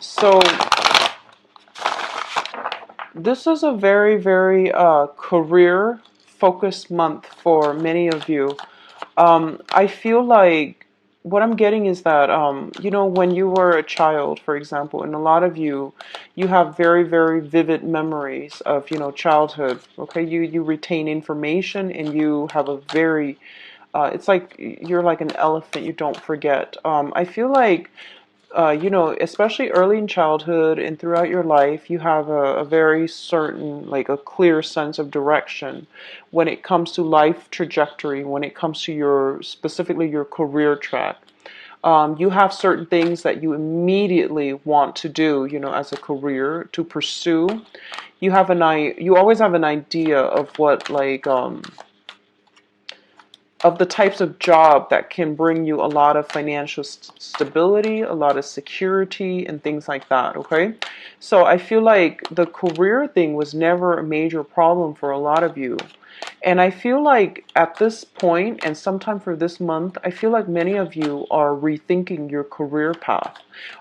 So this is a very, very career focused month for many of you. I feel like what I'm getting is that, when you were a child, for example, and a lot of you, you have very, very vivid memories of, childhood. Okay, you retain information and you have a very, it's like you're like an elephant, you don't forget. I feel like especially early in childhood and throughout your life, you have a very certain, like a clear sense of direction when it comes to life trajectory, when it comes to specifically your career track. You have certain things that you immediately want to do, as a career to pursue. You always have an idea of what, like, of the types of job that can bring you a lot of financial stability, a lot of security, and things like that, okay? So I feel like the career thing was never a major problem for a lot of you. And I feel like at this point, and sometime for this month, I feel like many of you are rethinking your career path,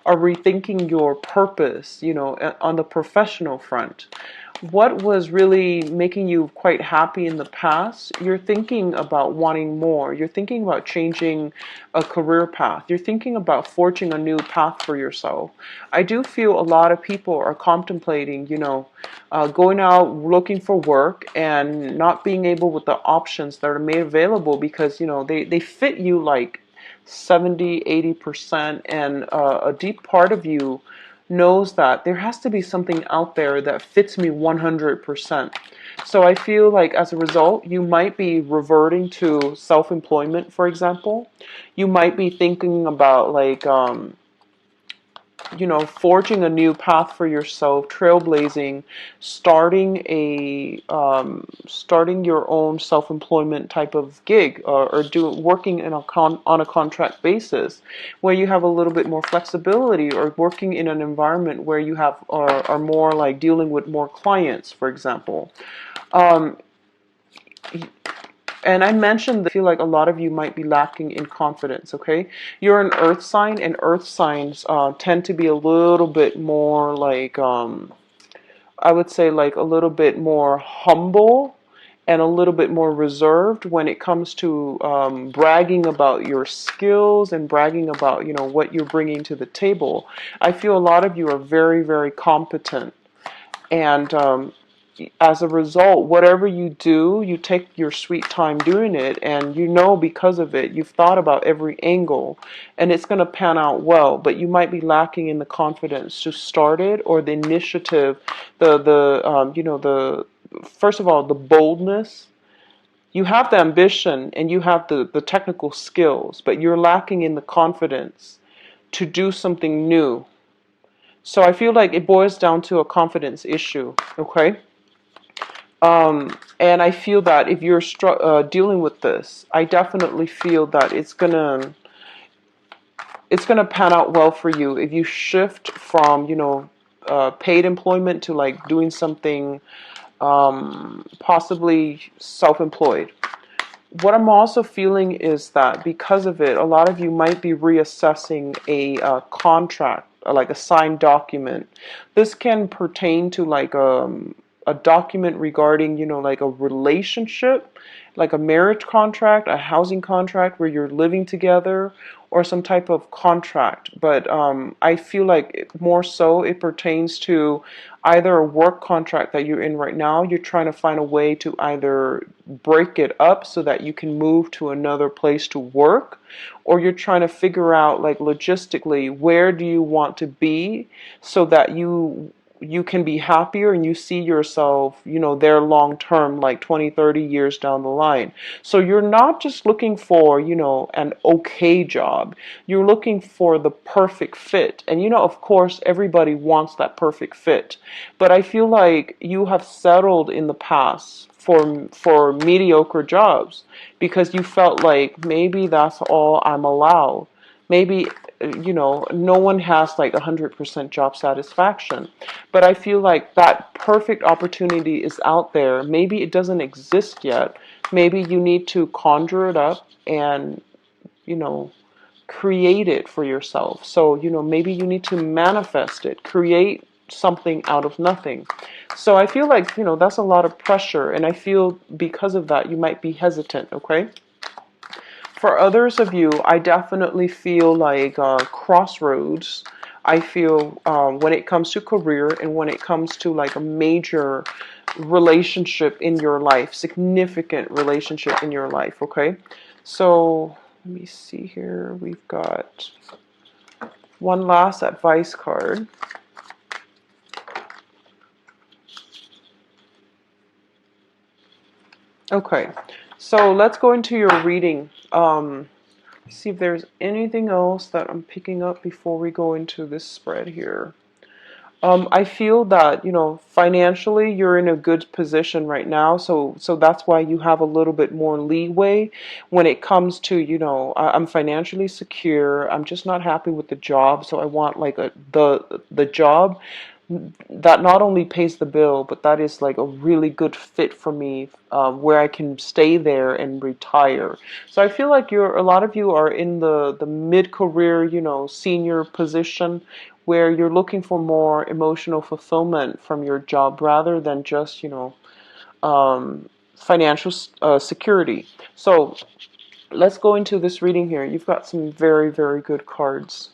are rethinking your purpose, on the professional front. What was really making you quite happy in the past, you're thinking about wanting more. You're thinking about changing a career path. You're thinking about forging a new path for yourself. I do feel a lot of people are contemplating, going out looking for work and not being able with the options that are made available because, they fit you like 70, 80%, and a deep part of you knows that there has to be something out there that fits me 100%. So I feel like as a result, you might be reverting to self-employment, for example. You might be thinking about like, forging a new path for yourself, trailblazing, starting your own self-employment type of gig, or working on a contract basis, where you have a little bit more flexibility, or working in an environment where you have are more like dealing with more clients, for example. Um, and I mentioned that I feel like a lot of you might be lacking in confidence, okay? You're an earth sign, and earth signs tend to be a little bit more like, I would say, like a little bit more humble and a little bit more reserved when it comes to bragging about your skills and bragging about, what you're bringing to the table. I feel a lot of you are very, very competent. And as a result, whatever you do, you take your sweet time doing it, and because of it, you've thought about every angle, and it's going to pan out well. But you might be lacking in the confidence to start it, or the initiative, the first of all, the boldness. You have the ambition and you have the technical skills, but you're lacking in the confidence to do something new. So I feel like it boils down to a confidence issue, okay? And I feel that if you're dealing with this, I definitely feel that it's gonna pan out well for you if you shift from paid employment to like doing something possibly self-employed. What I'm also feeling is that because of it, a lot of you might be reassessing a contract, like a signed document. This can pertain to like a document regarding, like a relationship, like a marriage contract, a housing contract where you're living together, or some type of contract. But I feel like more so it pertains to either a work contract that you're in right now. You're trying to find a way to either break it up so that you can move to another place to work, or you're trying to figure out like logistically where do you want to be so that you can be happier and you see yourself, there long term, like 20, 30 years down the line. So you're not just looking for, an okay job. You're looking for the perfect fit. And, of course, everybody wants that perfect fit. But I feel like you have settled in the past for mediocre jobs because you felt like maybe that's all I'm allowed. Maybe no one has like 100% job satisfaction, but I feel like that perfect opportunity is out there. Maybe it doesn't exist yet. Maybe you need to conjure it up and you know create it for yourself. So, maybe you need to manifest it, create something out of nothing. So I feel like, that's a lot of pressure. And I feel because of that, you might be hesitant, okay? For others of you, I definitely feel like crossroads. I feel when it comes to career and when it comes to like a major relationship in your life, significant relationship in your life, okay? So let me see here. We've got one last advice card. Okay, so let's go into your reading. See if there's anything else that I'm picking up before we go into this spread here. I feel that, financially you're in a good position right now, so that's why you have a little bit more leeway when it comes to, I'm financially secure. I'm just not happy with the job, so I want like the job that not only pays the bill, but that is like a really good fit for me, where I can stay there and retire. So I feel like a lot of you are in the mid-career, senior position where you're looking for more emotional fulfillment from your job rather than just, financial security. So let's go into this reading here. You've got some very, very good cards.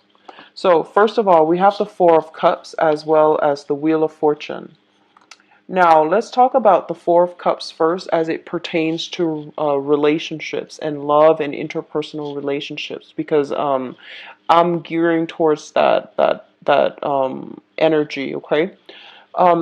So first of all, we have the Four of Cups as well as the Wheel of Fortune. Now, let's talk about the Four of Cups first as it pertains to relationships and love and interpersonal relationships, because I'm gearing towards that energy, okay?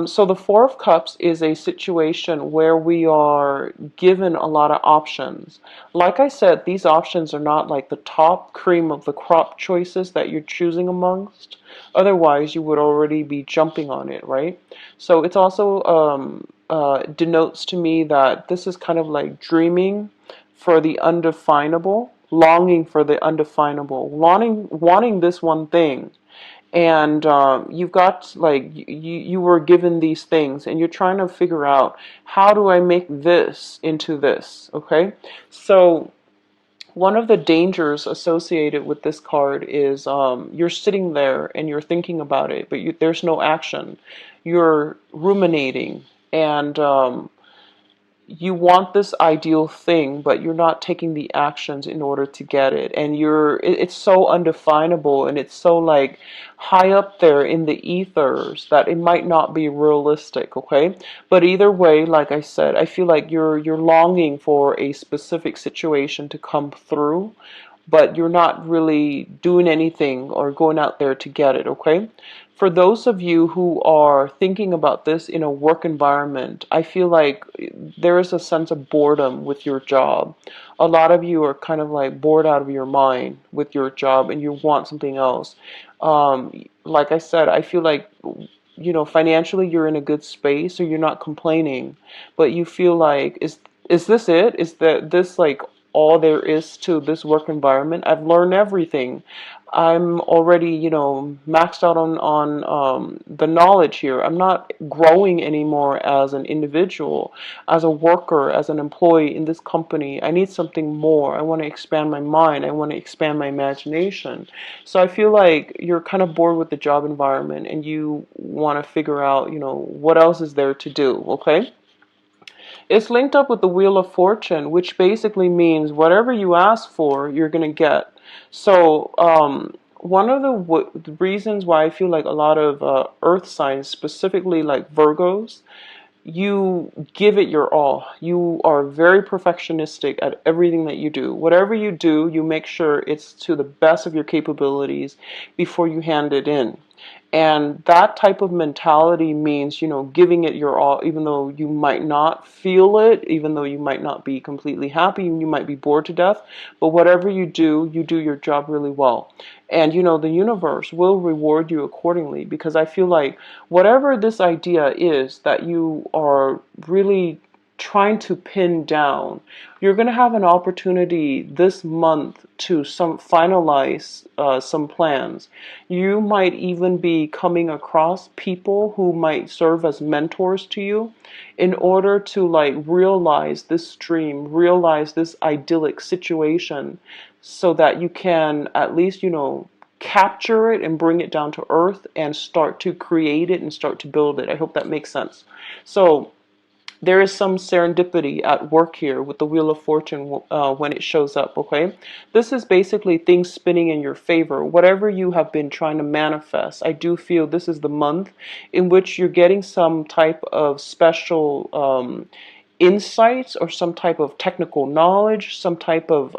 So the Four of Cups is a situation where we are given a lot of options. Like I said, these options are not like the top cream of the crop choices that you're choosing amongst. Otherwise, you would already be jumping on it, right? So it's also denotes to me that this is kind of like dreaming for the undefinable, longing for the undefinable, wanting this one thing, and you've got like you were given these things and you're trying to figure out, how do I make this into this, okay? So one of the dangers associated with this card is you're sitting there and you're thinking about it, but there's no action. You're ruminating, and you want this ideal thing, but you're not taking the actions in order to get it. And it's so undefinable, and it's so like high up there in the ethers that it might not be realistic, okay? But either way, like I said, I feel like you're longing for a specific situation to come through, but you're not really doing anything or going out there to get it, okay? For those of you who are thinking about this in a work environment, I feel like there is a sense of boredom with your job. A lot of you are kind of like bored out of your mind with your job and you want something else. Like I said, I feel like, financially you're in a good space, so you're not complaining, but you feel like, is this it? Is that this like all there is to this work environment? I've learned everything. I'm already, maxed out on the knowledge here. I'm not growing anymore as an individual, as a worker, as an employee in this company. I need something more. I want to expand my mind. I want to expand my imagination. So I feel like you're kind of bored with the job environment and you want to figure out, what else is there to do, okay? It's linked up with the Wheel of Fortune, which basically means whatever you ask for, you're going to get. So, one of the reasons why I feel like a lot of earth signs, specifically like Virgos, you give it your all. You are very perfectionistic at everything that you do. Whatever you do, you make sure it's to the best of your capabilities before you hand it in. And that type of mentality means, giving it your all, even though you might not feel it, even though you might not be completely happy, and you might be bored to death. But whatever you do your job really well. And, the universe will reward you accordingly, because I feel like whatever this idea is that you are really trying to pin down, you're going to have an opportunity this month to finalize some plans. You might even be coming across people who might serve as mentors to you in order to like realize this dream, realize this idyllic situation. so that you can at least, capture it and bring it down to earth and start to create it and start to build it. I hope that makes sense. So there is some serendipity at work here with the Wheel of Fortune when it shows up, okay? This is basically things spinning in your favor. Whatever you have been trying to manifest, I do feel this is the month in which you're getting some type of special insights or some type of technical knowledge, some type of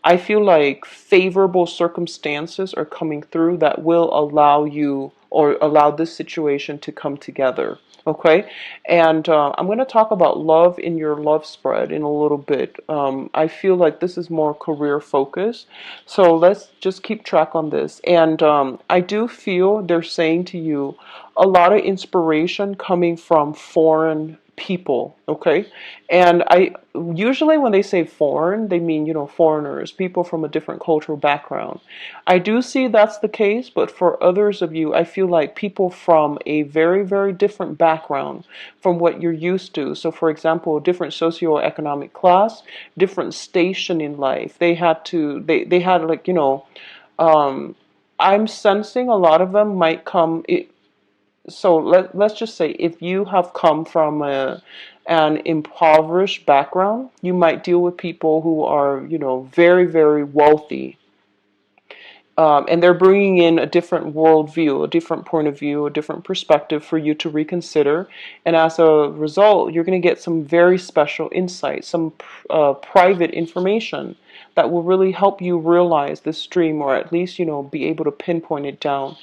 I feel like favorable circumstances are coming through that will allow you or allow this situation to come together. Okay, and I'm going to talk about love in your love spread in a little bit. I feel like this is more career focused, so let's just keep track on this. And I do feel they're saying to you a lot of inspiration coming from foreign people, okay? And I usually when they say foreign, they mean, foreigners, people from a different cultural background. I do see that's the case, but for others of you, I feel like people from a very, very different background from what you're used to. So for example, different socioeconomic class, different station in life. They had like, um, I'm sensing a lot of them might come. So let's just say if you have come from an impoverished background, you might deal with people who are, very, very wealthy. And they're bringing in a different worldview, a different point of view, a different perspective for you to reconsider. And as a result, you're going to get some very special insight, some private information that will really help you realize this dream, or at least, be able to pinpoint it down,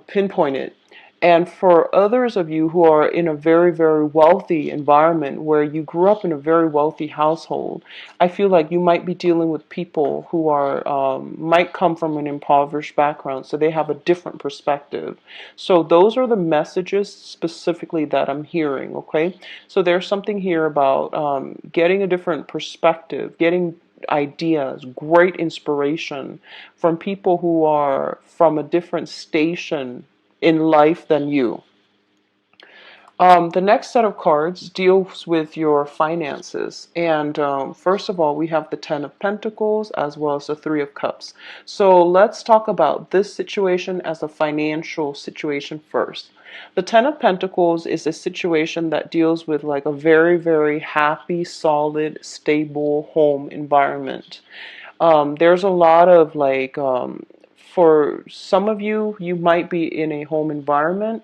pinpoint it. And for others of you who are in a very, very wealthy environment where you grew up in a very wealthy household, I feel like you might be dealing with people who are might come from an impoverished background, so they have a different perspective. So those are the messages specifically that I'm hearing. Okay, so there's something here about getting a different perspective, getting ideas, great inspiration from people who are from a different station in life than you. The next set of cards deals with your finances. And first of all, we have the Ten of Pentacles as well as the Three of Cups. So let's talk about this situation as a financial situation first. The Ten of Pentacles is a situation that deals with like a very, very happy, solid, stable home environment. There's a lot of like, for some of you, you might be in a home environment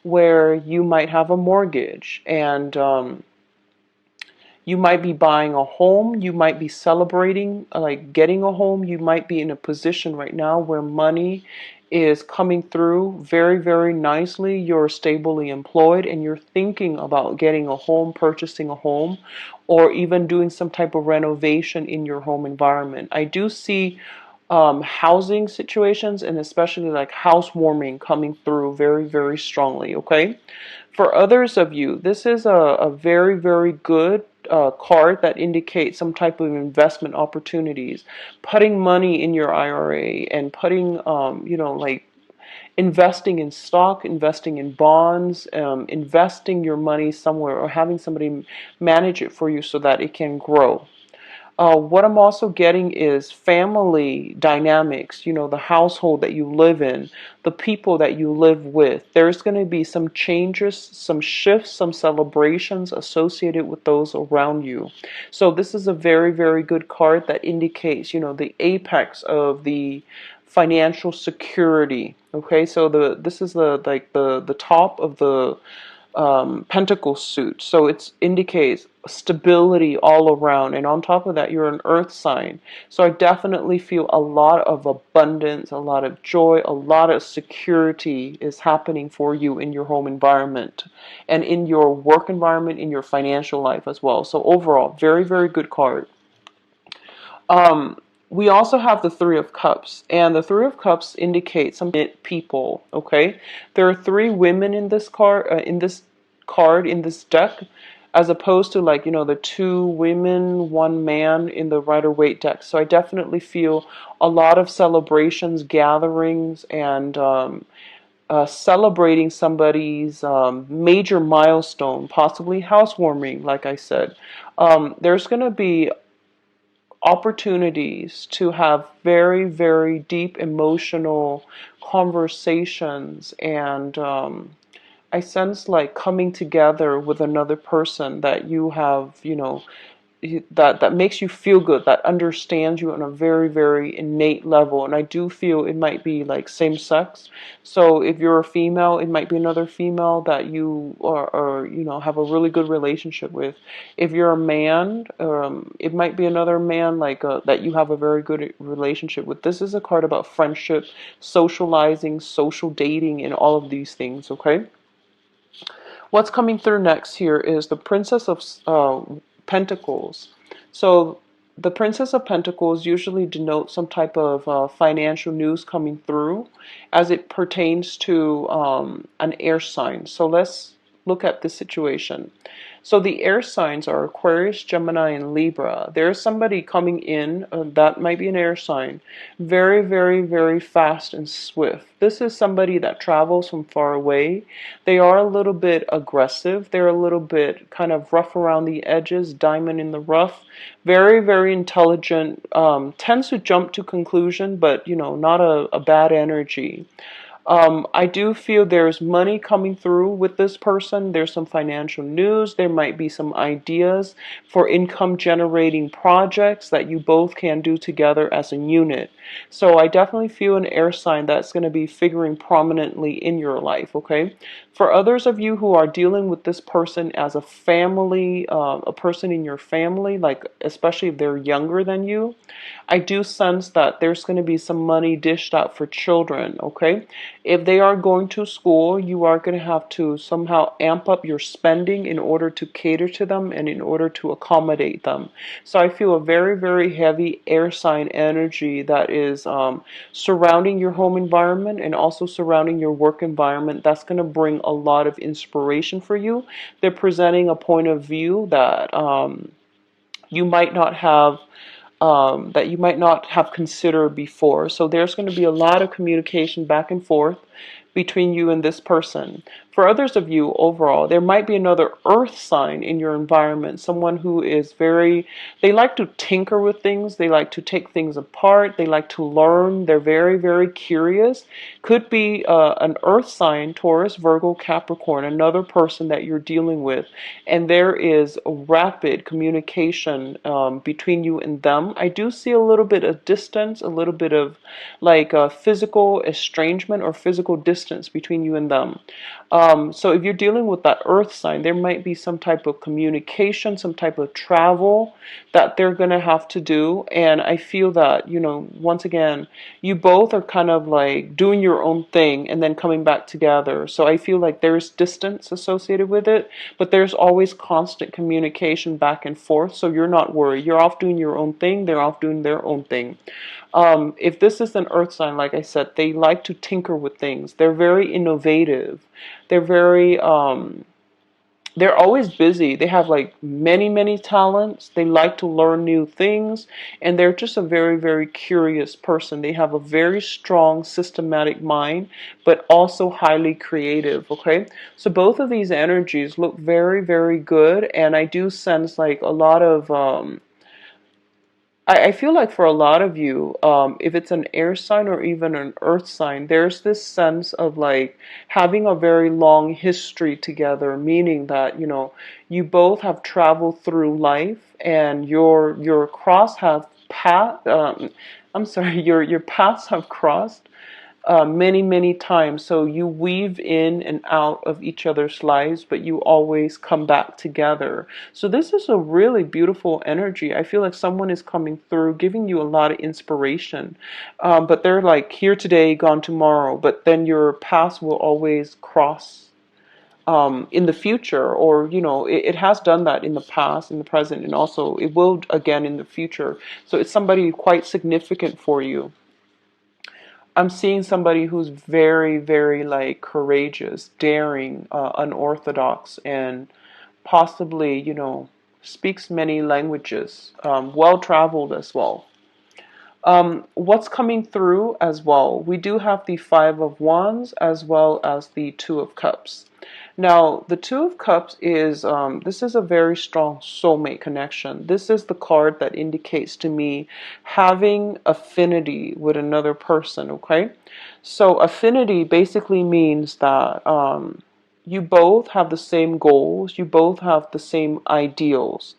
where you might have a mortgage and you might be buying a home, you might be celebrating like getting a home, you might be in a position right now where money is coming through very, very nicely, you're stably employed and you're thinking about getting a home, purchasing a home, or even doing some type of renovation in your home environment. I do see housing situations and especially like housewarming coming through very, very strongly, okay? For others of you, this is a very, very good card that indicates some type of investment opportunities. Putting money in your IRA and putting, like investing in stock, investing in bonds, investing your money somewhere or having somebody manage it for you so that it can grow. What I'm also getting is family dynamics, the household that you live in, the people that you live with. There's going to be some changes, some shifts, some celebrations associated with those around you. So this is a very, very good card that indicates, the apex of the financial security. Okay, so this is the top of the pentacle suit. So it indicates stability all around. And on top of that, you're an earth sign. So I definitely feel a lot of abundance, a lot of joy, a lot of security is happening for you in your home environment and in your work environment, in your financial life as well. So overall, very, very good card. We also have the Three of Cups, and the Three of Cups indicates some people. Okay, there are three women in this card, in this deck, as opposed to like the two women, one man in the Rider-Waite deck. So I definitely feel a lot of celebrations, gatherings, and celebrating somebody's major milestone, possibly housewarming. Like I said, there's going to be opportunities to have very, very deep emotional conversations, and I sense like coming together with another person that you have, that makes you feel good, that understands you on a very, very innate level. And I do feel it might be like same sex. So if you're a female, it might be another female that you are have a really good relationship with. If you're a man, it might be another man like that you have a very good relationship with. This is a card about friendship, socializing, social dating, and all of these things. Okay. What's coming through next here is the Princess of Pentacles. So the Princess of Pentacles usually denotes some type of financial news coming through as it pertains to an air sign. So let's look at this situation. So the air signs are Aquarius, Gemini, and Libra. There's somebody coming in, that might be an air sign, very, very, very fast and swift. This is somebody that travels from far away. They are a little bit aggressive. They're a little bit kind of rough around the edges, diamond in the rough. Very, very intelligent, tends to jump to conclusion, but, not a bad energy. I do feel there's money coming through with this person. There's some financial news. There might be some ideas for income generating projects that you both can do together as a unit. So I definitely feel an air sign that's going to be figuring prominently in your life, okay? For others of you who are dealing with this person as a family, a person in your family, like especially if they're younger than you, I do sense that there's going to be some money dished out for children, okay? If they are going to school, you are going to have to somehow amp up your spending in order to cater to them and in order to accommodate them. So I feel a very, very heavy air sign energy that is surrounding your home environment and also surrounding your work environment. That's going to bring a lot of inspiration for you. They're presenting a point of view that you might not have considered before. So there's going to be a lot of communication back and forth between you and this person. For others of you, overall, there might be another earth sign in your environment, someone who is they like to tinker with things, they like to take things apart, they like to learn, they're very, very curious. Could be an earth sign, Taurus, Virgo, Capricorn, another person that you're dealing with, and there is a rapid communication between you and them. I do see a little bit of distance, a little bit of like a physical estrangement or physical distance between you and them. So if you're dealing with that earth sign, there might be some type of communication, some type of travel that they're going to have to do. And I feel that, once again, you both are kind of like doing your own thing and then coming back together. So I feel like there's distance associated with it, but there's always constant communication back and forth. So you're not worried. You're off doing your own thing. They're off doing their own thing. If this is an earth sign, like I said, they like to tinker with things. They're very innovative. They're they're always busy. They have like many, many talents. They like to learn new things. And they're just a very, very curious person. They have a very strong systematic mind, but also highly creative. Okay. So both of these energies look very, very good. And I do sense like a lot of, I feel like for a lot of you, if it's an air sign or even an earth sign, there's this sense of like having a very long history together, meaning that, you both have traveled through life and your cross have path, I'm sorry, your paths have crossed many, many times. So you weave in and out of each other's lives, but you always come back together. So this is a really beautiful energy. I feel like someone is coming through, giving you a lot of inspiration. But they're like here today, gone tomorrow. But then your paths will always cross in the future, or it has done that in the past, in the present, and also it will again in the future. So it's somebody quite significant for you. I'm seeing somebody who's very, very like courageous, daring, unorthodox, and possibly, speaks many languages, well traveled as well. What's coming through as well? We do have the Five of Wands as well as the Two of Cups. Now, the Two of Cups is, this is a very strong soulmate connection. This is the card that indicates to me having affinity with another person, okay? So affinity basically means that you both have the same goals, you both have the same ideals.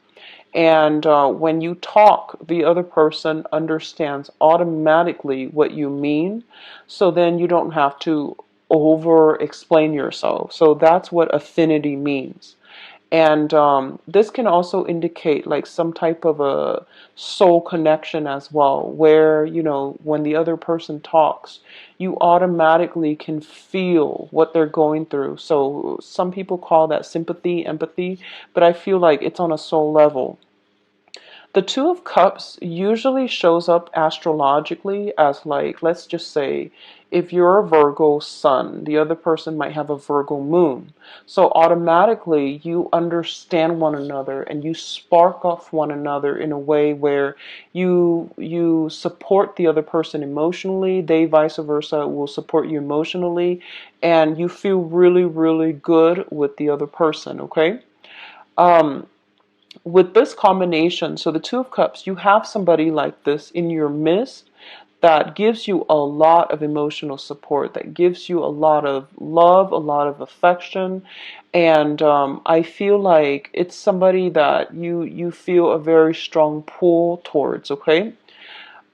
And when you talk, the other person understands automatically what you mean. So then you don't have to over explain yourself. So that's what affinity means. And this can also indicate like some type of a soul connection as well, where, you know, when the other person talks, you automatically can feel what they're going through. So some people call that sympathy, empathy, but I feel like it's on a soul level. The Two of Cups usually shows up astrologically as like, let's just say, if you're a Virgo sun, the other person might have a Virgo moon. So automatically you understand one another and you spark off one another in a way where you support the other person emotionally, they vice versa will support you emotionally, and you feel really, really good with the other person, okay? Um, with this combination, so the Two of Cups, you have somebody like this in your midst that gives you a lot of emotional support, that gives you a lot of love, a lot of affection, and I feel like it's somebody that you feel a very strong pull towards. Okay,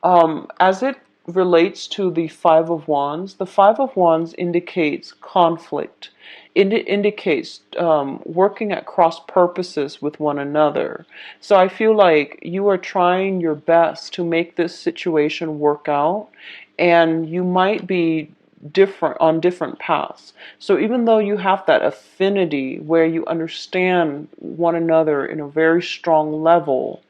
as it relates to the Five of Wands, the Five of Wands indicates conflict. It indicates working at cross purposes with one another. So I feel like you are trying your best to make this situation work out, and you might be different on different paths. So even though you have that affinity where you understand one another in a very strong level,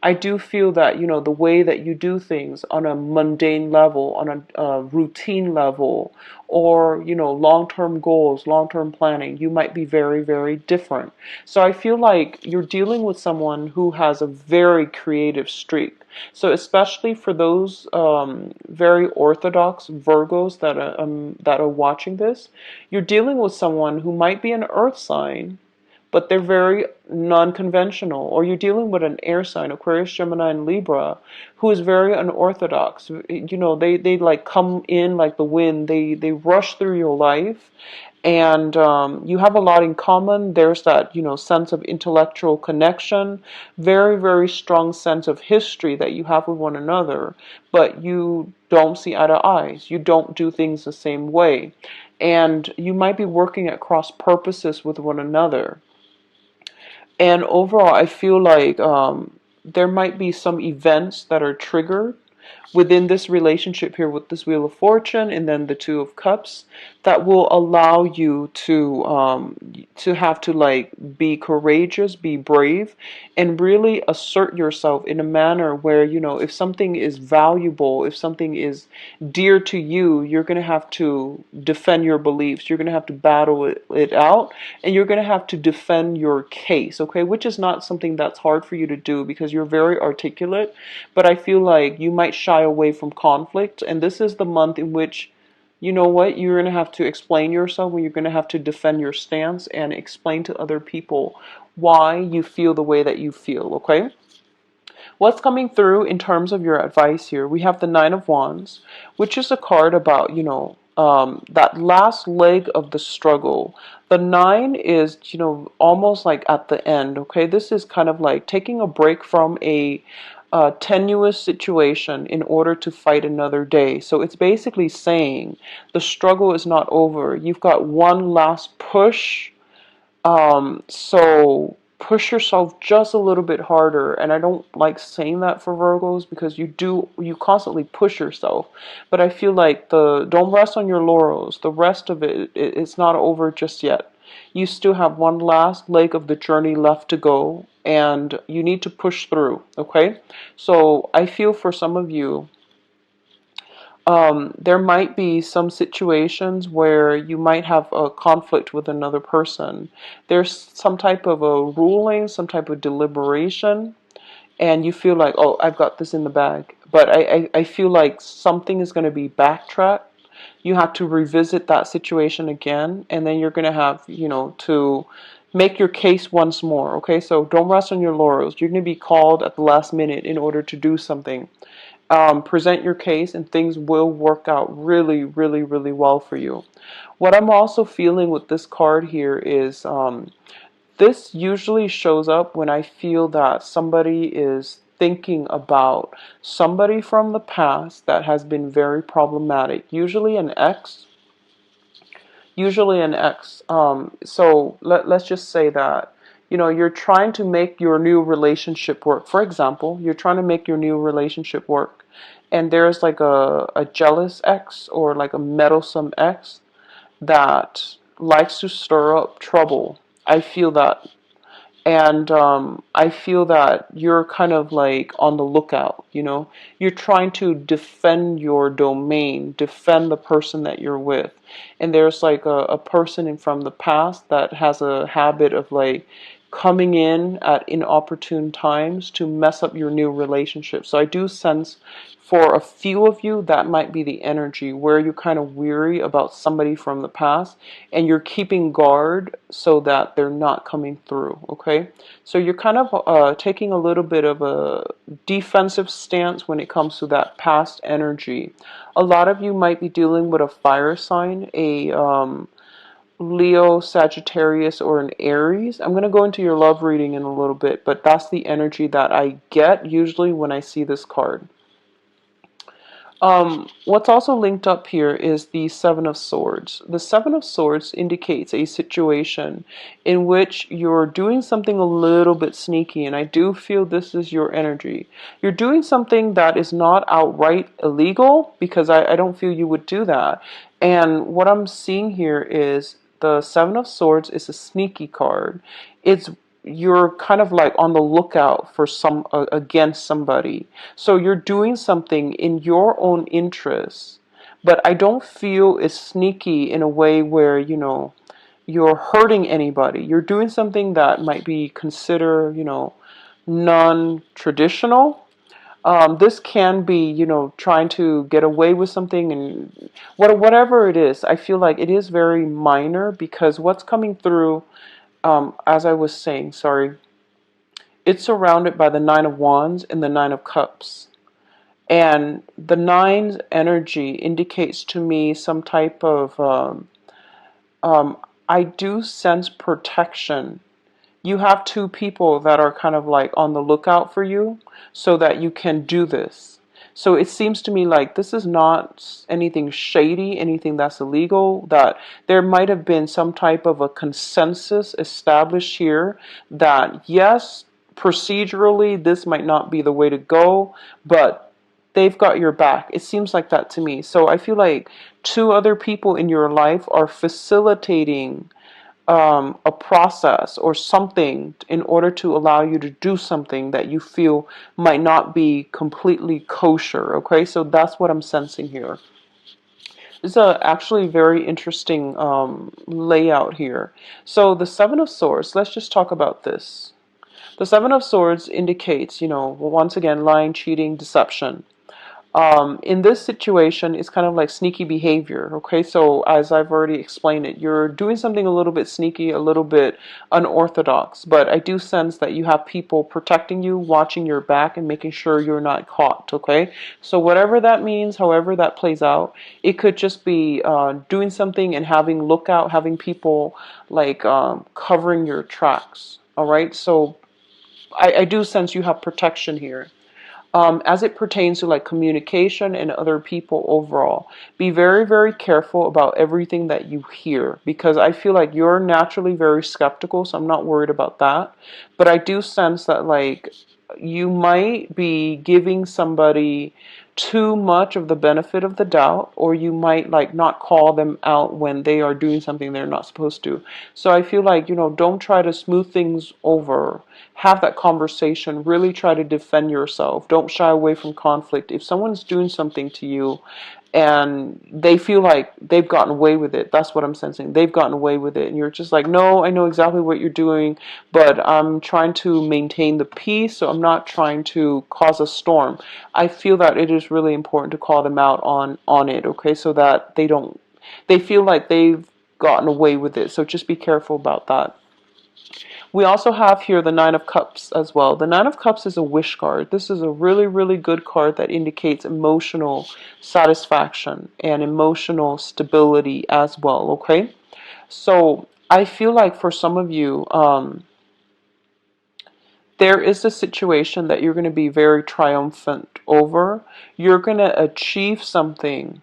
I do feel that, you know, the way that you do things on a mundane level, on a routine level, or, you know, long-term goals, long-term planning, you might be very, very different. So I feel like you're dealing with someone who has a very creative streak. So especially for those very orthodox Virgos that are watching this, you're dealing with someone who might be an earth sign, but they're very non-conventional. Or you're dealing with an air sign, Aquarius, Gemini, and Libra, who is very unorthodox. You know, they like come in like the wind. They rush through your life, and you have a lot in common. There's that, you know, sense of intellectual connection, very, very strong sense of history that you have with one another, but you don't see eye to eyes. You don't do things the same way. And you might be working at cross purposes with one another. And overall, I feel like there might be some events that are triggered within this relationship here with this Wheel of Fortune and then the Two of Cups that will allow you to have to like be courageous, be brave, and really assert yourself in a manner where, you know, if something is valuable, if something is dear to you, you're going to have to defend your beliefs. You're going to have to battle it out, and you're going to have to defend your case, okay? Which is not something that's hard for you to do because you're very articulate, but I feel like you might shy away from conflict, and this is the month in which, you know what, you're going to have to explain yourself, when you're going to have to defend your stance and explain to other people why you feel the way that you feel, okay? What's coming through in terms of your advice here? We have the Nine of Wands, which is a card about, you know, that last leg of the struggle. The nine is, you know, almost like at the end, okay? This is kind of like taking a break from a tenuous situation in order to fight another day. So it's basically saying the struggle is not over. You've got one last push, so push yourself just a little bit harder. And I don't like saying that for Virgos because you constantly push yourself. But I feel like don't rest on your laurels. The rest of it's not over just yet. You still have one last leg of the journey left to go, and you need to push through, okay? So I feel for some of you, there might be some situations where you might have a conflict with another person. There's some type of a ruling, some type of deliberation, and you feel like, oh, I've got this in the bag. but I feel like something is going to be backtracked. You have to revisit that situation again, and then you're going to have, to make your case once more. Okay, so don't rest on your laurels. You're going to be called at the last minute in order to do something. Present your case, and things will work out really, really, really well for you. What I'm also feeling with this card here is this usually shows up when I feel that somebody is thinking about somebody from the past that has been very problematic, usually an ex. So let's just say that, you're trying to make your new relationship work. For example, you're trying to make your new relationship work, and there's like a jealous ex or like a meddlesome ex that likes to stir up trouble. I feel that. And I feel that you're kind of like on the lookout, You're trying to defend your domain, defend the person that you're with. And there's like a person from the past that has a habit of like coming in at inopportune times to mess up your new relationship. So I do sense for a few of you that might be the energy where you're kind of weary about somebody from the past and you're keeping guard so that they're not coming through. Okay, so you're kind of taking a little bit of a defensive stance when it comes to that past energy. A lot of you might be dealing with a fire sign, a Leo, Sagittarius, or an Aries. I'm going to go into your love reading in a little bit, but that's the energy that I get usually when I see this card. What's also linked up here is the Seven of Swords. The Seven of Swords indicates a situation in which you're doing something a little bit sneaky, and I do feel this is your energy. You're doing something that is not outright illegal, because I don't feel you would do that. And what I'm seeing here is the Seven of Swords is a sneaky card. You're kind of like on the lookout for against somebody. So you're doing something in your own interest, but I don't feel it's sneaky in a way where, you're hurting anybody. You're doing something that might be considered, non-traditional. This can be, trying to get away with something, and whatever it is, I feel like it is very minor, because what's coming through, as I was saying, sorry, it's surrounded by the Nine of Wands and the Nine of Cups. And the Nine's energy indicates to me some type of, I do sense protection. You have two people that are kind of like on the lookout for you so that you can do this. So it seems to me like this is not anything shady, anything that's illegal, that there might have been some type of a consensus established here that, yes, procedurally, this might not be the way to go, but they've got your back. It seems like that to me. So I feel like two other people in your life are facilitating a process or something in order to allow you to do something that you feel might not be completely kosher. Okay, so that's what I'm sensing here. This is actually very interesting layout here. So the Seven of Swords, let's just talk about this. The Seven of Swords indicates, once again, lying, cheating, deception. In this situation, it's kind of like sneaky behavior. Okay, so as I've already explained it, you're doing something a little bit sneaky, a little bit unorthodox, but I do sense that you have people protecting you, watching your back, and making sure you're not caught. Okay, so whatever that means, however that plays out, it could just be doing something and having lookout, having people like covering your tracks. All right, so I do sense you have protection here. As it pertains to like communication and other people overall, be very, very careful about everything that you hear, because I feel like you're naturally very skeptical, so I'm not worried about that. But I do sense that like you might be giving somebody too much of the benefit of the doubt, or you might like not call them out when they are doing something they're not supposed to. So I feel like, don't try to smooth things over. Have that conversation. Really try to defend yourself. Don't shy away from conflict. If someone's doing something to you and they feel like they've gotten away with it. That's what I'm sensing. They've gotten away with it, and you're just like, no, I know exactly what you're doing, but I'm trying to maintain the peace, so I'm not trying to cause a storm. I feel that it is really important to call them out on it, okay, so that they feel like they've gotten away with it. So just be careful about that. We also have here the Nine of Cups as well. The Nine of Cups is a wish card. This is a really, really good card that indicates emotional satisfaction and emotional stability as well, okay? So I feel like for some of you, there is a situation that you're going to be very triumphant over. You're going to achieve something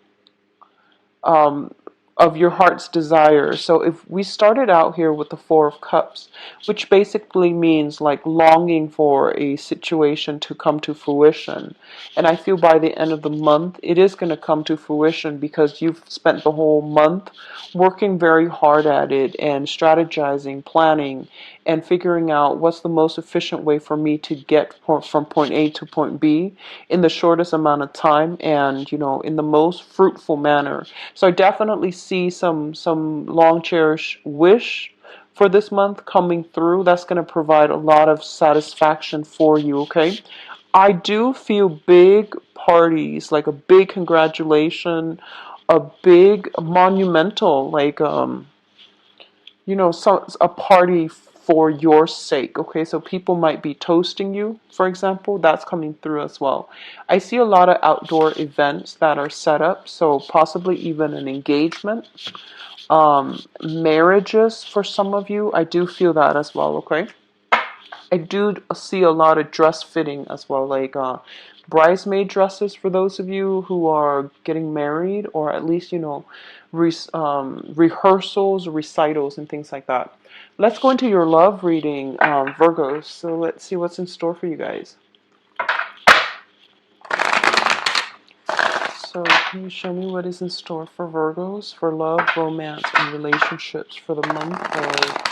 um, of your heart's desire. So if we started out here with the Four of Cups, which basically means like longing for a situation to come to fruition. And I feel by the end of the month, it is going to come to fruition because you've spent the whole month working very hard at it and strategizing, planning, and figuring out what's the most efficient way for me to get from point A to point B in the shortest amount of time and, in the most fruitful manner. So I definitely see some long cherished wish for this month coming through. That's going to provide a lot of satisfaction for you, okay? I do feel big parties, like a big congratulation, a big monumental, like a party for your sake. Okay, so people might be toasting you, for example. That's coming through as well. I see a lot of outdoor events that are set up, so possibly even an engagement, marriages for some of you. I do feel that as well. Okay, I do see a lot of dress fitting as well, like bridesmaid dresses for those of you who are getting married, or at least, rehearsals, recitals, and things like that. Let's go into your love reading, Virgos. So let's see what's in store for you guys. So can you show me what is in store for Virgos for love, romance, and relationships for the month of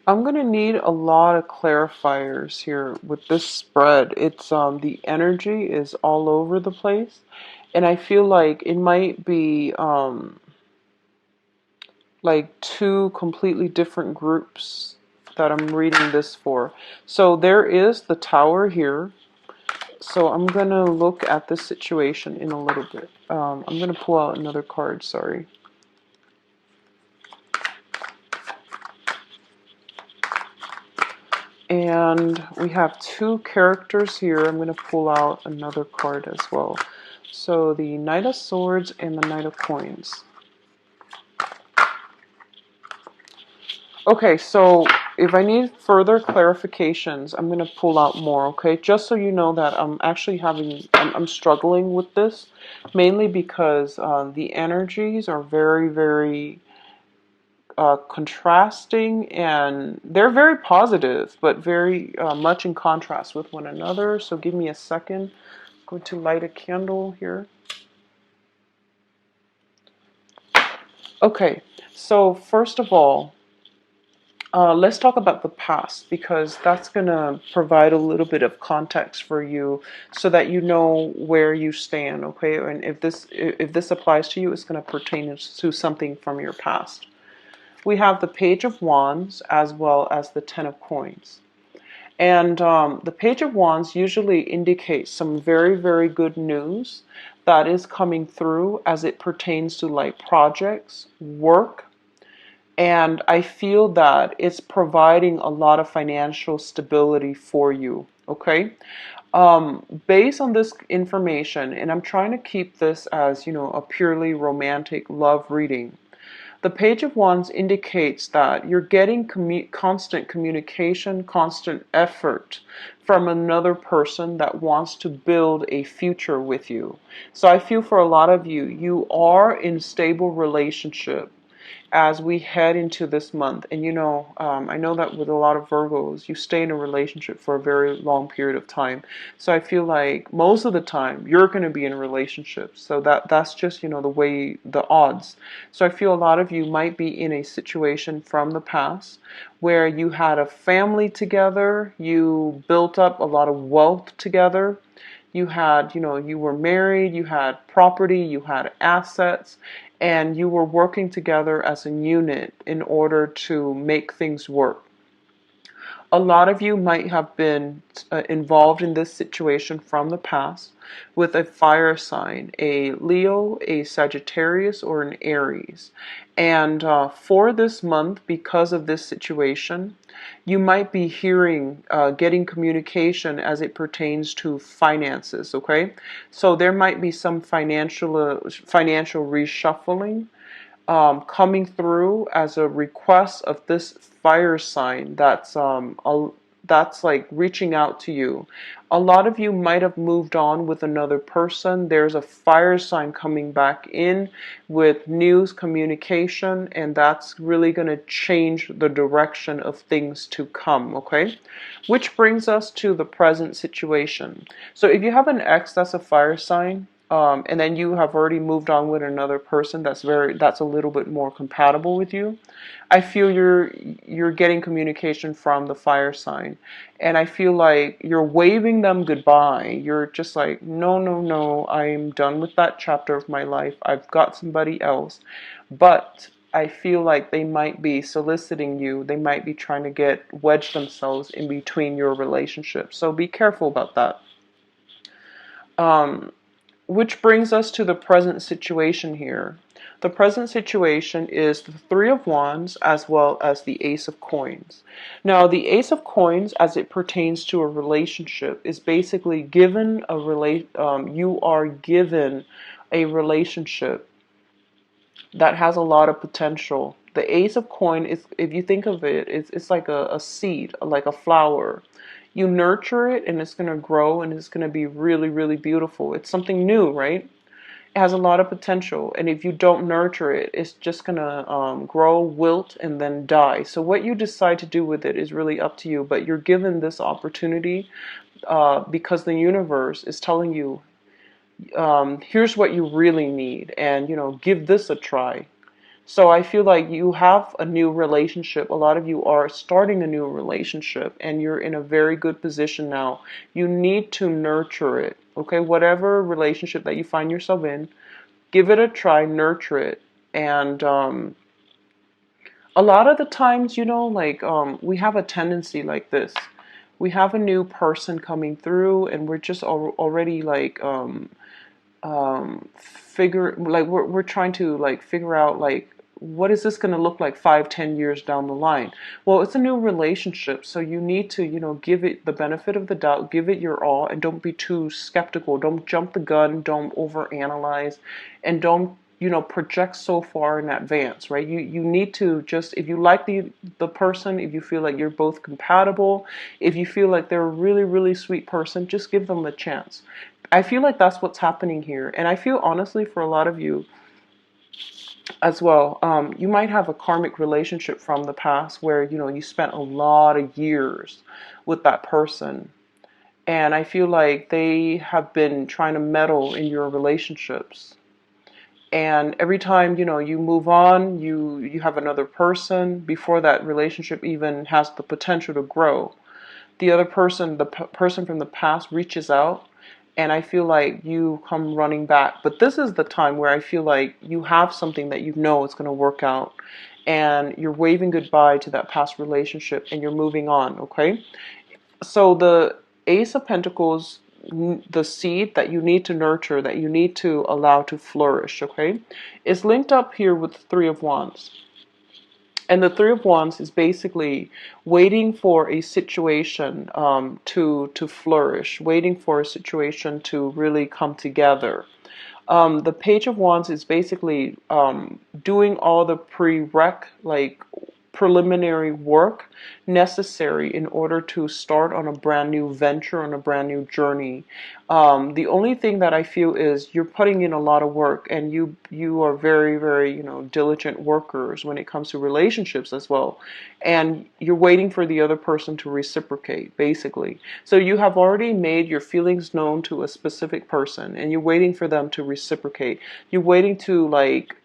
I'm gonna need a lot of clarifiers here with this spread. It's the energy is all over the place, and I feel like it might be like two completely different groups that I'm reading this for. So there is the Tower here. So I'm gonna look at this situation in a little bit. I'm gonna pull out another card. Sorry. And we have two characters here. I'm going to pull out another card as well. So the Knight of Swords and the Knight of Coins. Okay, so if I need further clarifications, I'm going to pull out more, okay? Just so you know that I'm actually I'm struggling with this, mainly because the energies are very, very contrasting, and they're very positive, but very much in contrast with one another. So give me a second. Going to light a candle here. Okay, so first of all, let's talk about the past, because that's going to provide a little bit of context for you so that you know where you stand, okay? And if this applies to you, it's going to pertain to something from your past. We have the Page of Wands as well as the Ten of Coins. And the Page of Wands usually indicates some very, very good news that is coming through as it pertains to like projects, work, and I feel that it's providing a lot of financial stability for you, okay? Based on this information, and I'm trying to keep this as, you know, a purely romantic love reading, the Page of Wands indicates that you're getting constant communication, constant effort from another person that wants to build a future with you. So I feel for a lot of you, you are in stable relationship as we head into this month. And you know, I know that with a lot of Virgos, you stay in a relationship for a very long period of time. So I feel like most of the time you're going to be in a relationship. So that's just, you know, the way, the odds. So I feel a lot of you might be in a situation from the past where you had a family together, you built up a lot of wealth together. You had, you know, you were married, you had property, you had assets, and you were working together as a unit in order to make things work. A lot of you might have been involved in this situation from the past with a fire sign, a Leo, a Sagittarius, or an Aries. And for this month, because of this situation, you might be hearing, getting communication as it pertains to finances, okay? So there might be some financial reshuffling coming through as a request of this fire sign that's like reaching out to you. A lot of you might have moved on with another person. There's a fire sign coming back in with news, communication, and that's really going to change the direction of things to come, okay? Which brings us to the present situation. So if you have an ex that's a fire sign, and then you have already moved on with another person that's a little bit more compatible with you, I feel you're getting communication from the fire sign, and I feel like you're waving them goodbye. You're just like, no, no, no, I'm done with that chapter of my life. I've got somebody else. But I feel like they might be soliciting you. They might be trying to wedge themselves in between your relationship. So be careful about that. Which brings us to the present situation here. The present situation is the Three of Wands as well as the Ace of Coins. Now, the Ace of Coins, as it pertains to a relationship, is basically you are given a relationship that has a lot of potential. The Ace of Coin is, if you think of it, it's like a seed, like a flower. You nurture it and it's going to grow and it's going to be really, really beautiful. It's something new, right? It has a lot of potential. And if you don't nurture it, it's just going to grow, wilt, and then die. So what you decide to do with it is really up to you. But you're given this opportunity because the universe is telling you, here's what you really need. And, you know, give this a try. So I feel like you have a new relationship. A lot of you are starting a new relationship and you're in a very good position now. You need to nurture it. Okay, whatever relationship that you find yourself in, give it a try, nurture it. And a lot of the times, you know, like we have a tendency like this. We have a new person coming through and we're just already like we're trying to like figure out like what is this going to look like 5-10 years down the line. Well, it's a new relationship, so you need to, you know, give it the benefit of the doubt, give it your all, and don't be too skeptical. Don't jump the gun, don't overanalyze, and don't, you know, project so far in advance, right? You need to just, if you like the person, if you feel like you're both compatible, if you feel like they're a really, really sweet person, just give them a chance. I feel like that's what's happening here. And I feel honestly for a lot of you as well, you might have a karmic relationship from the past where, you know, you spent a lot of years with that person. And I feel like they have been trying to meddle in your relationships. And every time, you move on, you have another person before that relationship even has the potential to grow. The other person, the person from the past reaches out, and I feel like you come running back. But this is the time where I feel like you have something that you know it's going to work out, and you're waving goodbye to that past relationship and you're moving on, okay? So the Ace of Pentacles, the seed that you need to nurture, that you need to allow to flourish, okay, is linked up here with the Three of Wands. And the Three of Wands is basically waiting for a situation to flourish, waiting for a situation to really come together. The Page of Wands is basically doing all the like preliminary work necessary in order to start on a brand new venture, on a brand new journey. The only thing that I feel is you're putting in a lot of work, and you are very, very, diligent workers when it comes to relationships as well. And you're waiting for the other person to reciprocate, basically. So you have already made your feelings known to a specific person, and you're waiting for them to reciprocate. You're waiting to, like,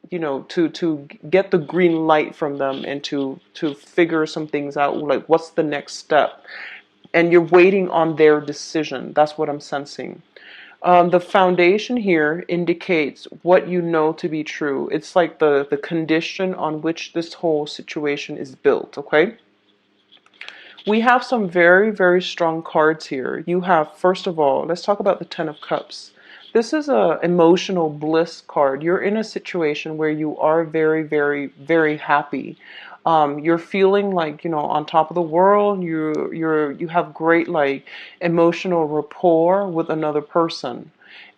to get the green light from them, and to figure some things out, like what's the next step. And you're waiting on their decision. That's what I'm sensing. The foundation here indicates what you know to be true. It's like the condition on which this whole situation is built, okay? We have some very, very strong cards here. You have, first of all, let's talk about the Ten of Cups. This is a emotional bliss card. You're in a situation where you are very, very, very happy. You're feeling like, on top of the world. You have great, like, emotional rapport with another person.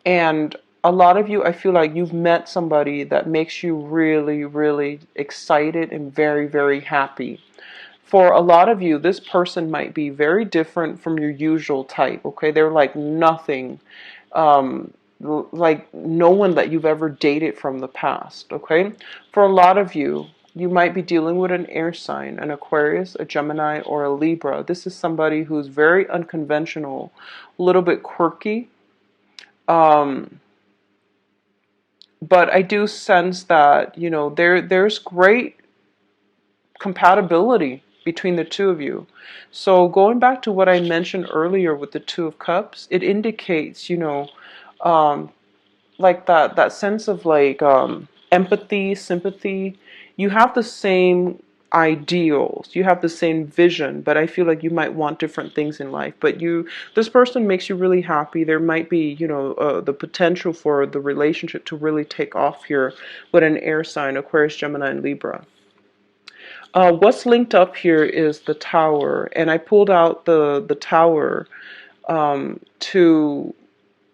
And a lot of you, I feel like you've met somebody that makes you really, really excited and very, very happy. For a lot of you, this person might be very different from your usual type, okay? They're like nothing, like no one that you've ever dated from the past, okay? For a lot of you, you might be dealing with an air sign, an Aquarius, a Gemini, or a Libra. This is somebody who's very unconventional, a little bit quirky. But I do sense that, there's great compatibility between the two of you. So going back to what I mentioned earlier with the Two of Cups, it indicates, um, like that sense of, like, empathy, sympathy. You have the same ideals, you have the same vision, but I feel like you might want different things in life. But this person makes you really happy. There might be, the potential for the relationship to really take off here with an air sign, Aquarius, Gemini, and Libra. What's linked up here is the Tower, and I pulled out the Tower to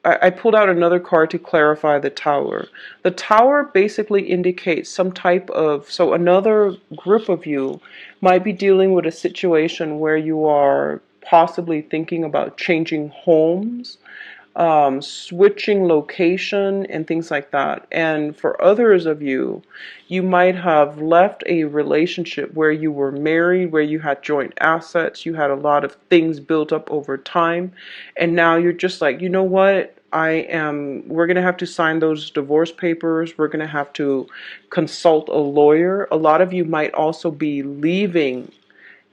I pulled out another card to clarify the Tower. The Tower basically indicates some type of, so another group of you might be dealing with a situation where you are possibly thinking about changing homes, switching location, and things like that. And for others of you, you might have left a relationship where you were married, where you had joint assets, you had a lot of things built up over time, and now you're just like, you know what? We're going to have to sign those divorce papers. We're going to have to consult a lawyer. A lot of you might also be leaving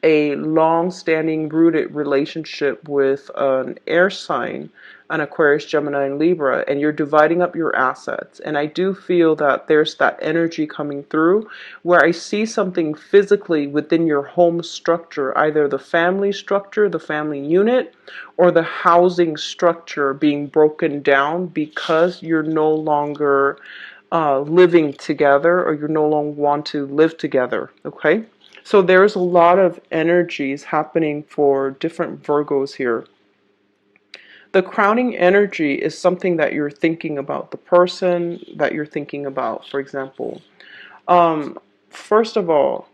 a long-standing rooted relationship with an air sign, an Aquarius, Gemini, and Libra, and you're dividing up your assets. And I do feel that there's that energy coming through where I see something physically within your home structure, either the family structure, the family unit, or the housing structure being broken down because you're no longer living together, or you no longer want to live together, okay? So there's a lot of energies happening for different Virgos here. The crowning energy is something that you're thinking about, the person that you're thinking about, for example. First of all,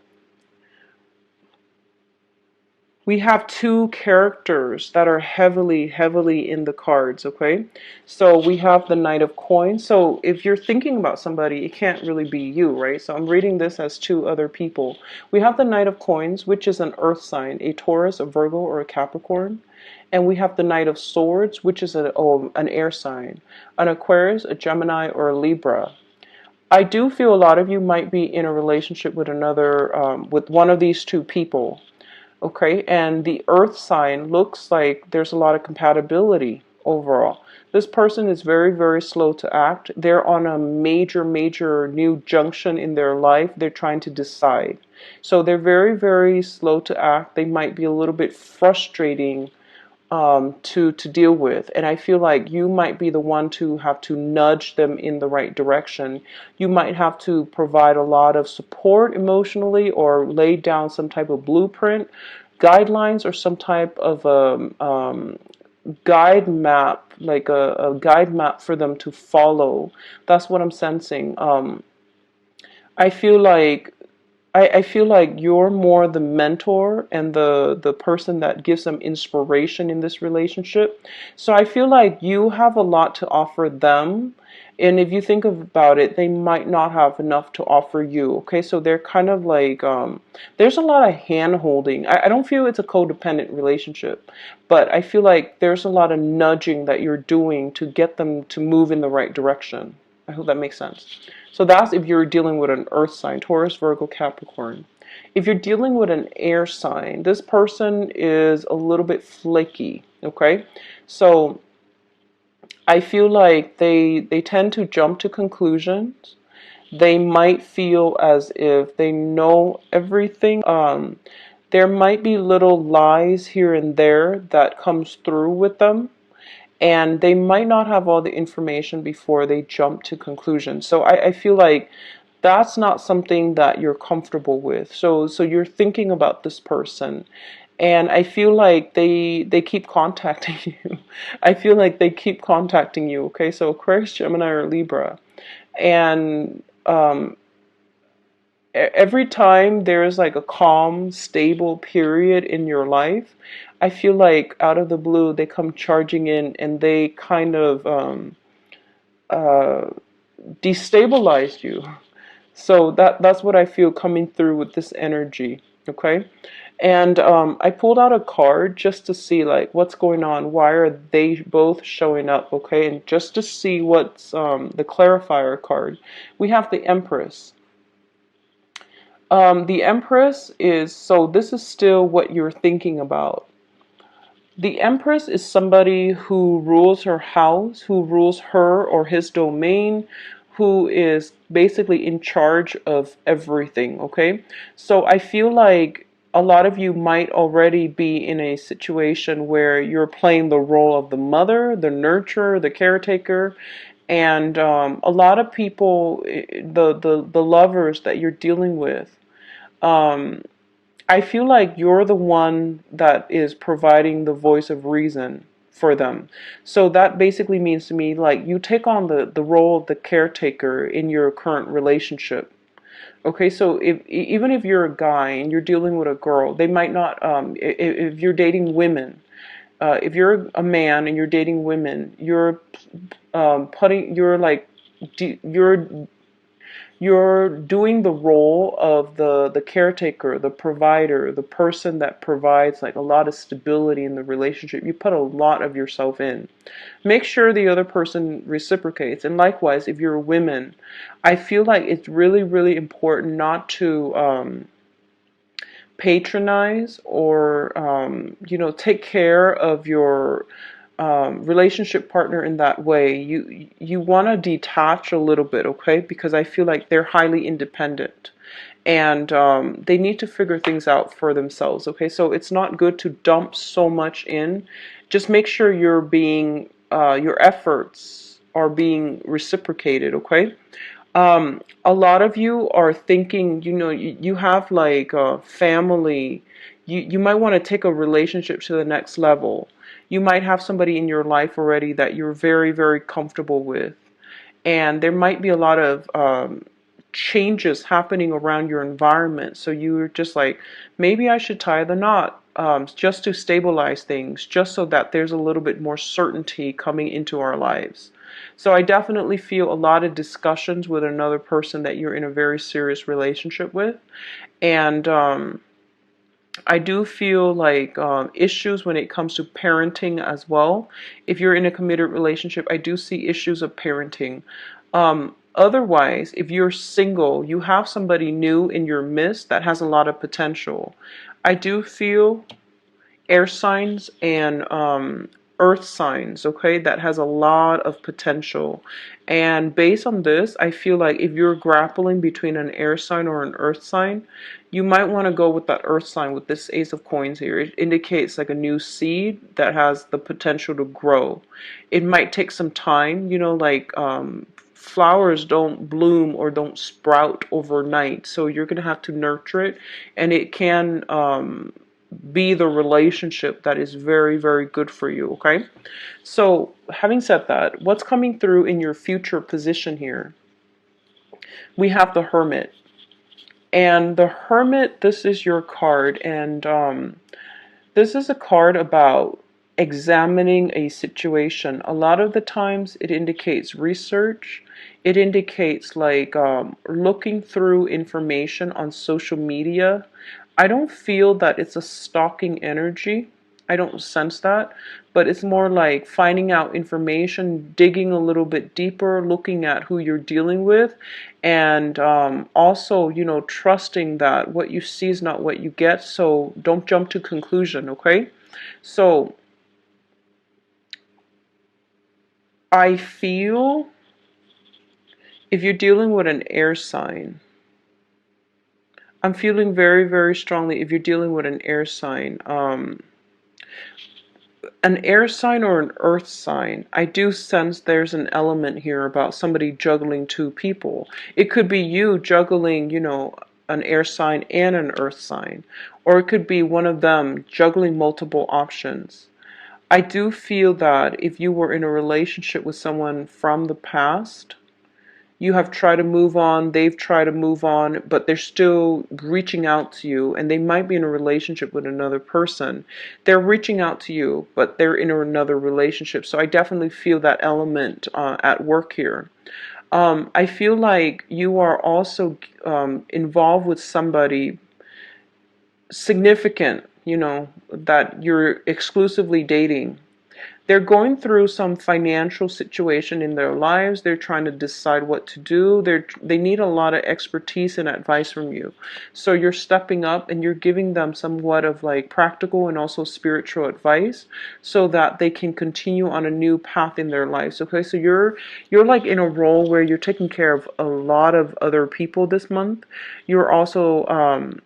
We have two characters that are heavily in the cards, okay? So we have the Knight of Coins. So if you're thinking about somebody, it can't really be you, right? So I'm reading this as two other people. We have the Knight of Coins, which is an earth sign, a Taurus, a Virgo, or a Capricorn. And we have the Knight of Swords, which is an air sign, an Aquarius, a Gemini, or a Libra. I do feel a lot of you might be in a relationship with with one of these two people. Okay, and the earth sign looks like there's a lot of compatibility overall. This person is very slow to act. They're on a major new junction in their life. They're trying to decide. So they're very slow to act. They might be a little bit frustrating to deal with. And I feel like you might be the one to have to nudge them in the right direction. You might have to provide a lot of support emotionally or lay down some type of blueprint, guidelines, or some type of guide map, like a guide map for them to follow. That's what I'm sensing. I feel like I feel like you're more the mentor and the person that gives them inspiration in this relationship. So I feel like you have a lot to offer them. And if you think about it, they might not have enough to offer you. Okay, so they're kind of like, there's a lot of hand holding. I don't feel it's a codependent relationship, but I feel like there's a lot of nudging that you're doing to get them to move in the right direction. I hope that makes sense. So that's if you're dealing with an earth sign, Taurus, Virgo, Capricorn. If you're dealing with an air sign, this person is a little bit flaky, okay? So I feel like they tend to jump to conclusions. They might feel as if they know everything. There might be little lies here and there that comes through with them, and they might not have all the information before they jump to conclusions. So I feel like that's not something that you're comfortable with. So you're thinking about this person, and I feel like they keep contacting you. I feel like they keep contacting you. Okay, so Aquarius, Gemini, or Libra, and every time there's like a calm, stable period in your life, I feel like out of the blue they come charging in and they kind of uh, destabilize you. So that's what I feel coming through with this energy. Okay, and I pulled out a card just to see like what's going on. Why are they both showing up? Okay, and just to see what's the clarifier card. We have the Empress. The Empress is, so this is still what you're thinking about. The Empress is somebody who rules her house, who rules her or his domain, who is basically in charge of everything, okay? So I feel like a lot of you might already be in a situation where you're playing the role of the mother, the nurturer, the caretaker, and a lot of people, the lovers that you're dealing with, um, I feel like you're the one that is providing the voice of reason for them. So that basically means to me like you take on the role of the caretaker in your current relationship. Okay, so if even if you're a guy and you're dealing with a girl, they might not. If you're dating women, if you're a man and you're dating women, you're like, you're doing the role of the caretaker, the provider, the person that provides like a lot of stability in the relationship. You put a lot of yourself in. Make sure the other person reciprocates. And likewise, if you're a woman, I feel like it's really important not to patronize or take care of your relationship partner in that way. You want to detach a little bit, okay? Because I feel like they're highly independent and they need to figure things out for themselves, okay? So it's not good to dump so much in. Just make sure your efforts are being reciprocated, okay? A lot of you are thinking, you have like a family. You might want to take a relationship to the next level. You might have somebody in your life already that you're very comfortable with. And there might be a lot of changes happening around your environment. So you're just like, maybe I should tie the knot, just to stabilize things, just so that there's a little bit more certainty coming into our lives. So I definitely feel a lot of discussions with another person that you're in a very serious relationship with. And I do feel like issues when it comes to parenting as well. If you're in a committed relationship, I do see issues of parenting. Otherwise, if you're single, you have somebody new in your midst that has a lot of potential. I do feel air signs and earth signs, okay, that has a lot of potential. And based on this, I feel like if you're grappling between an air sign or an earth sign, you might want to go with that earth sign with this ace of coins here. It indicates like a new seed that has the potential to grow. It might take some time, like flowers don't bloom or don't sprout overnight, so you're going to have to nurture it, and it can be the relationship that is very, very good for you, okay? So, having said that, what's coming through in your future position here? We have the Hermit. And the Hermit, this is your card, and this is a card about examining a situation. A lot of the times it indicates research. It indicates like looking through information on social media. I don't feel that it's a stalking energy. I don't sense that, but it's more like finding out information, digging a little bit deeper, looking at who you're dealing with, and also, trusting that what you see is not what you get. So don't jump to conclusion, okay? So I feel if you're dealing with an air sign, I'm feeling very, very strongly if you're dealing with an air sign. An air sign or an earth sign, I do sense there's an element here about somebody juggling two people. It could be you juggling, an air sign and an earth sign, or it could be one of them juggling multiple options. I do feel that if you were in a relationship with someone from the past, you have tried to move on, they've tried to move on, but they're still reaching out to you, and they might be in a relationship with another person. They're reaching out to you, but they're in another relationship. So I definitely feel that element at work here. I feel like you are also involved with somebody significant, that you're exclusively dating. They're going through some financial situation in their lives. They're trying to decide what to do. They need a lot of expertise and advice from you. So you're stepping up and you're giving them somewhat of like practical and also spiritual advice so that they can continue on a new path in their lives. Okay, so you're like in a role where you're taking care of a lot of other people this month. You're also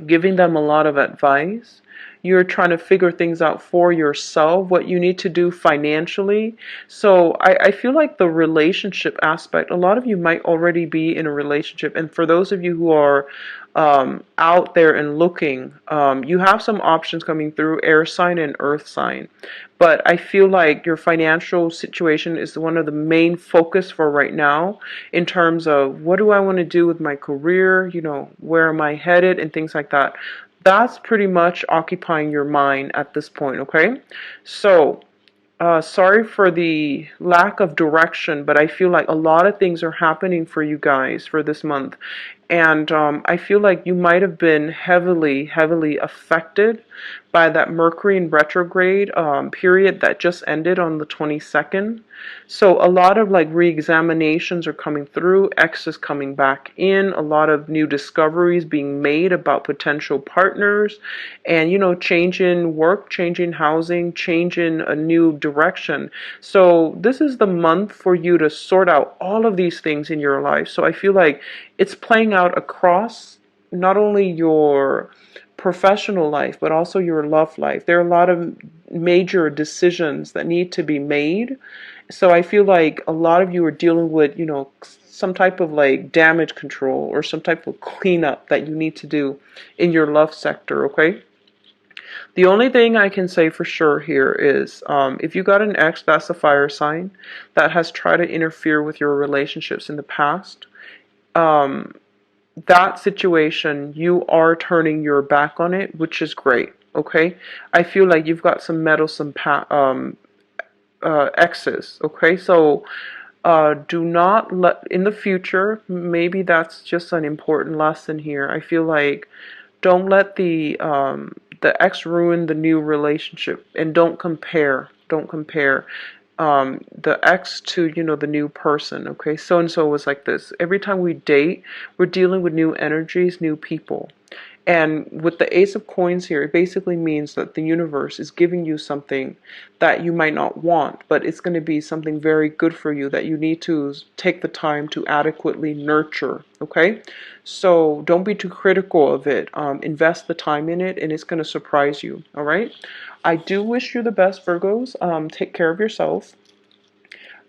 giving them a lot of advice. You're trying to figure things out for yourself, what you need to do financially. So I feel like the relationship aspect, a lot of you might already be in a relationship. And for those of you who are out there and looking, you have some options coming through, air sign and earth sign. But I feel like your financial situation is one of the main focus for right now in terms of what do I want to do with my career, where am I headed and things like that. That's pretty much occupying your mind at this point, okay? So, sorry for the lack of direction, but I feel like a lot of things are happening for you guys for this month. And I feel like you might have been heavily, heavily affected by that Mercury in retrograde period that just ended on the 22nd. So a lot of like re-examinations are coming through, exes coming back in, a lot of new discoveries being made about potential partners, and change in work, change in housing, change in a new direction. So this is the month for you to sort out all of these things in your life. So I feel like it's playing out across not only your professional life, but also your love life. There are a lot of major decisions that need to be made. So I feel like a lot of you are dealing with, some type of like damage control or some type of cleanup that you need to do in your love sector, okay? The only thing I can say for sure here is if you got an ex, that's a fire sign that has tried to interfere with your relationships in the past. that situation, you are turning your back on it, which is great. Okay, I feel like you've got some meddlesome exes. Okay, so do not let in the future. Maybe that's just an important lesson here. I feel like don't let the ex ruin the new relationship, and don't compare. Don't compare the ex to, you know, the new person. Okay, so and so was like this. Every time we date, we're dealing with new energies, new people. And with the Ace of Coins here, it basically means that the universe is giving you something that you might not want, but it's going to be something very good for you that you need to take the time to adequately nurture. Okay, so don't be too critical of it. Invest the time in it, and it's going to surprise you. All right. I do wish you the best, Virgos. Take care of yourself.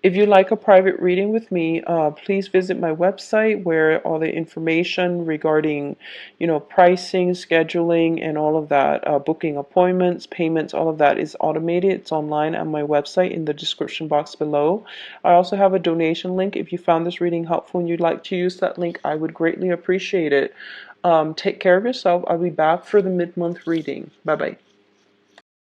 If you'd like a private reading with me, please visit my website where all the information regarding, you know, pricing, scheduling, and all of that, booking appointments, payments, all of that is automated. It's online on my website in the description box below. I also have a donation link. If you found this reading helpful and you'd like to use that link, I would greatly appreciate it. Take care of yourself. I'll be back for the mid-month reading. Bye-bye.